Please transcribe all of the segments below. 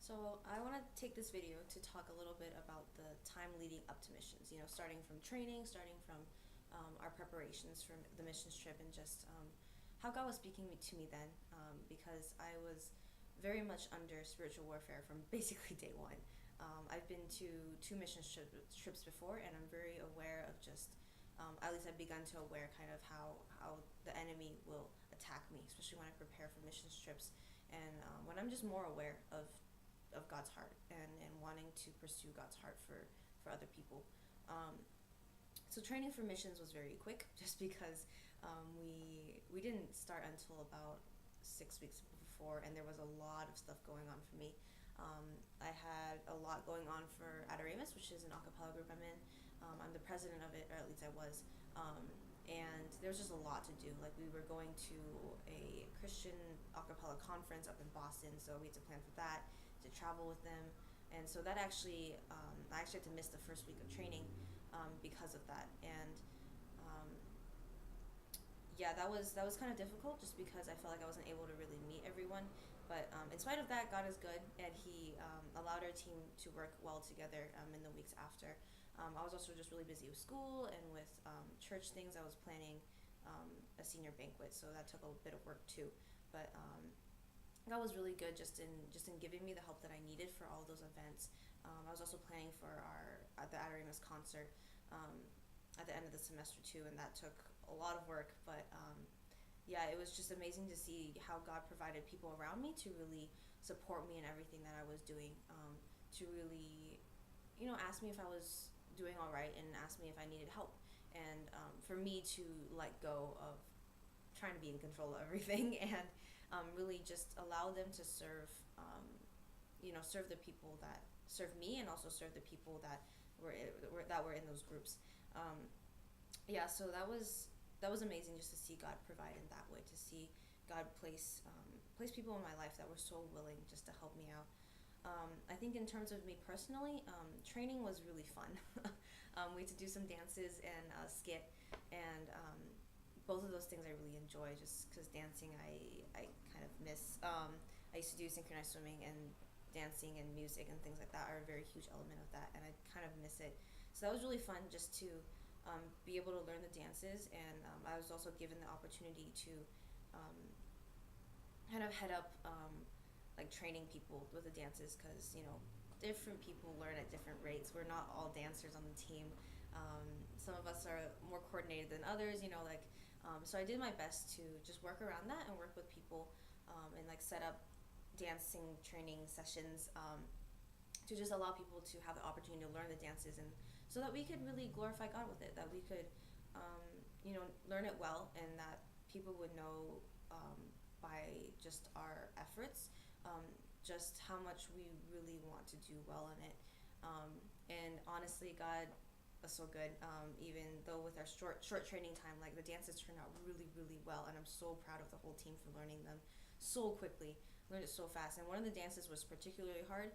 So I want to take this video to talk a little bit about the time leading up to missions. Starting from training, starting from our preparations for the missions trip, and just how God was speaking to me then, because I was very much under spiritual warfare from basically day one. I've been to two trips before, and I'm very aware of just. At least I've begun to aware kind of how the enemy will attack me, especially when I prepare for missions trips, and when I'm just more aware of God's heart and wanting to pursue God's heart for other people. Um, so training for missions was very quick, just because we didn't start until about 6 weeks before, and there was a lot of stuff going on for me. I had a lot going on for Adoramus, which is an a cappella group I'm in. I'm the president of it, or at least I was. And there was just a lot to do. Like, we were going to a Christian a cappella conference up in Boston, so we had to plan for that, to travel with them. And so that I actually had to miss the first week of training because of that. And um, yeah, that was kind of difficult, just because I felt like I wasn't able to really meet everyone. But in spite of that, God is good, and He allowed our team to work well together in the weeks after. I was also just really busy with school and with church things. I was planning a senior banquet, so that took a bit of work too. But God was really good, just in giving me the help that I needed for all of those events. I was also planning for our at the Adoramus concert um, at the end of the semester too, and that took a lot of work. But yeah, it was just amazing to see how God provided people around me to really support me in everything that I was doing. To really, ask me if I was doing all right, and ask me if I needed help, and for me to let go of trying to be in control of everything and really just allow them to serve the people that serve me, and also serve the people that were in those groups. Um, yeah, so that was amazing, just to see God provide in that way, to see God place people in my life that were so willing just to help me out. I think in terms of me personally, training was really fun. We had to do some dances and skit, and both of those things I really enjoy, just because dancing I kind of miss. I used to do synchronized swimming, and dancing and music and things like that are a very huge element of that, and I kind of miss it. So that was really fun, just to be able to learn the dances, and I was also given the opportunity to um, kind of head up like training people with the dances, because different people learn at different rates. We're not all dancers on the team. Some of us are more coordinated than others. So I did my best to just work around that and work with people, and like set up dancing training sessions, to just allow people to have the opportunity to learn the dances, and so that we could really glorify God with it, that we could learn it well, and that people would know, by just our efforts, um, just how much we really want to do well in it. And honestly, God was so good. Even though with our short training time, like, the dances turned out really really well, and I'm so proud of the whole team for learning them so quickly. Learned it so fast, and one of the dances was particularly hard,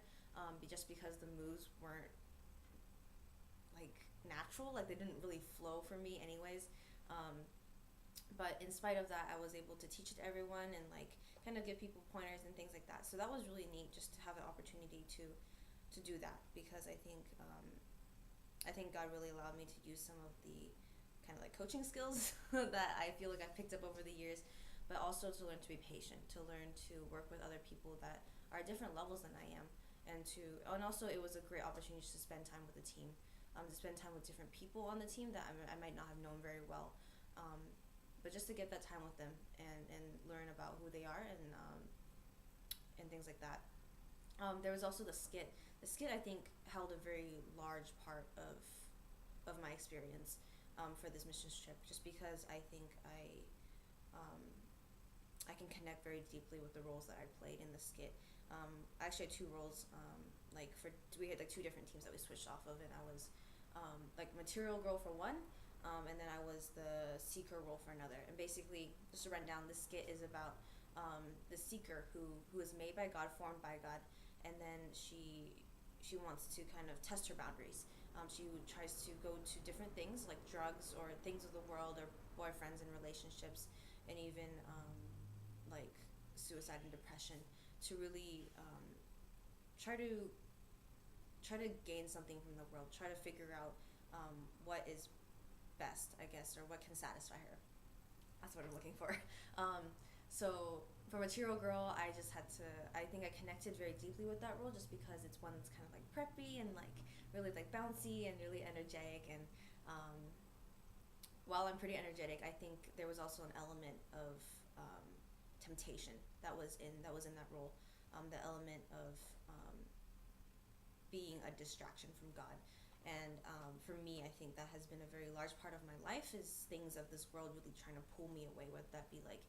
just because the moves weren't like natural, like they didn't really flow for me anyways. Um, but in spite of that, I was able to teach it to everyone, and like kind of give people pointers and things like that. So that was really neat, just to have the opportunity to do that, because I think God really allowed me to use some of the kind of like coaching skills that I feel like I've picked up over the years, but also to learn to be patient, to learn to work with other people that are at different levels than I am, and also it was a great opportunity to spend time with the team, to spend time with different people on the team that I might not have known very well, um, but just to get that time with them, and learn about who they are, and things like that. There was also the skit. The skit, I think, held a very large part of my experience, for this mission trip, just because I think um, I can connect very deeply with the roles that I played in the skit. I actually had two roles. Like, we had like two different teams that we switched off of, and I was like material girl for one, and then I was the seeker role for another. And basically, just to run down, the skit is about the seeker who is made by God, formed by God, and then she wants to kind of test her boundaries. She tries to go to different things, like drugs or things of the world, or boyfriends and relationships, and even like suicide and depression, to really try to gain something from the world. Try to figure out what is best, I guess, or what can satisfy her. That's what I'm looking for. So for Material Girl, I just had to. I think I connected very deeply with that role just because it's one that's kind of like preppy and like really like bouncy and really energetic. And while I'm pretty energetic, I think there was also an element of temptation that was in that role. The element of being a distraction from God. And for me, I think that has been a very large part of my life is things of this world really trying to pull me away, whether that be like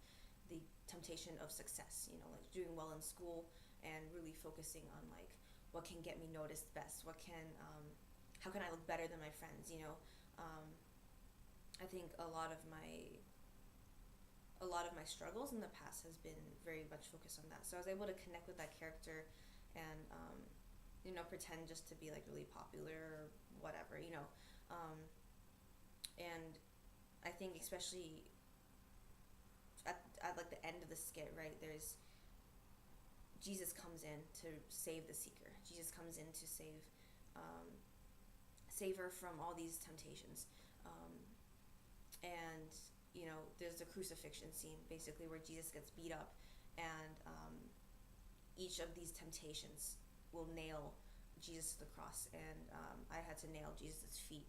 the temptation of success, like doing well in school and really focusing on like what can get me noticed best, how can I look better than my friends. I think a lot of my struggles in the past has been very much focused on that. So I was able to connect with that character and pretend just to be like really popular or whatever. And I think especially at like the end of the skit, right? There's Jesus comes in to save the seeker. Jesus comes in to save her from all these temptations. And there's the crucifixion scene basically where Jesus gets beat up, and each of these temptations will nail Jesus to the cross, and I had to nail Jesus' feet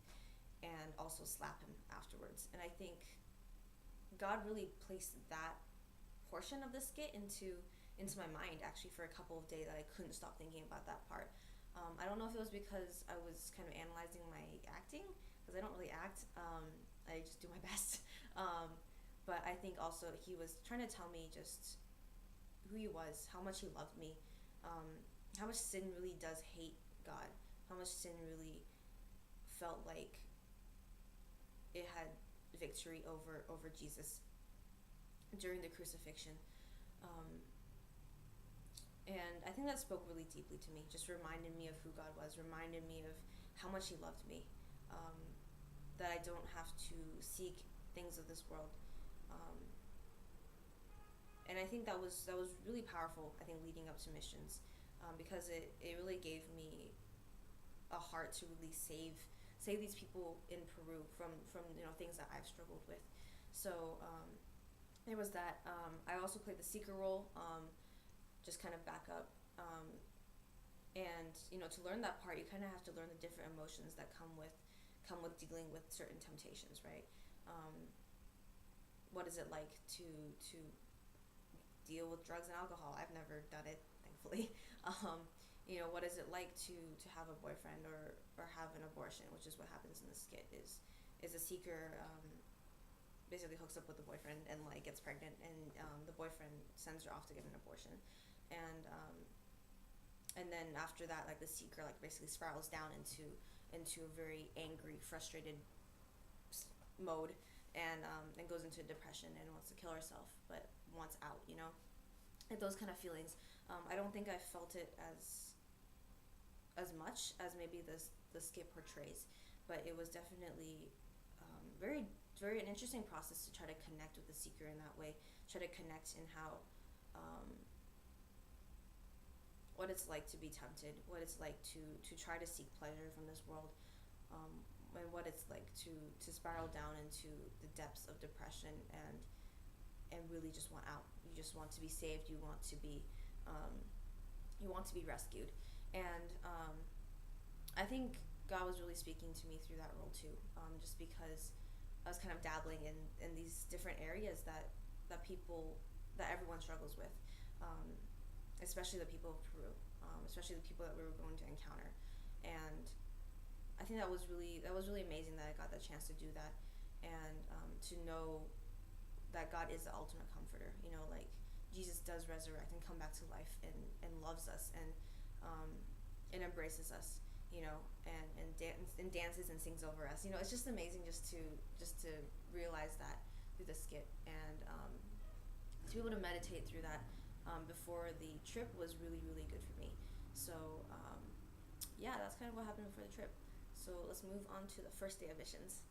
and also slap him afterwards. And I think God really placed that portion of the skit into my mind actually for a couple of days that I couldn't stop thinking about that part. I don't know if it was because I was kind of analyzing my acting, because I don't really act. I just do my best. But I think also he was trying to tell me just who he was, how much he loved me, how much sin really does hate God, how much sin really felt like it had victory over Jesus during the crucifixion. And I think that spoke really deeply to me, just reminded me of who God was, reminded me of how much he loved me, that I don't have to seek things of this world. And I think that was really powerful, I think, leading up to missions, because it really gave me a heart to really save these people in Peru from things that I've struggled with. So there was that. I also played the seeker role, just kind of back up. And to learn that part, you kind of have to learn the different emotions that come with dealing with certain temptations, right? What is it like to deal with drugs and alcohol? I've never done it, thankfully. What is it like to have a boyfriend or have an abortion, which is what happens in the skit. Is a seeker basically hooks up with the boyfriend and like gets pregnant, and the boyfriend sends her off to get an abortion, and then after that, like the seeker like basically spirals down into a very angry, frustrated mode, and goes into depression and wants to kill herself, but wants out. Like those kind of feelings. I don't think I felt it as much as maybe the skit portrays, but it was definitely very very an interesting process to try to connect with the seeker in that way, try to connect in how what it's like to be tempted, what it's like to try to seek pleasure from this world, and what it's like to spiral down into the depths of depression and really just want out. You just want to be saved. You want to be rescued. And I think God was really speaking to me through that role too, just because I was kind of dabbling in these different areas that everyone struggles with, especially the people of Peru, especially the people that we were going to encounter. And I think that was really amazing that I got the chance to do that, and to know that God is the ultimate comforter. Like Jesus does resurrect and come back to life, and loves us, and embraces us. And dances and sings over us. It's just amazing just to realize that through the skit, and to be able to meditate through that before the trip was really really good for me. So yeah, that's kind of what happened before the trip. So let's move on to the first day of missions.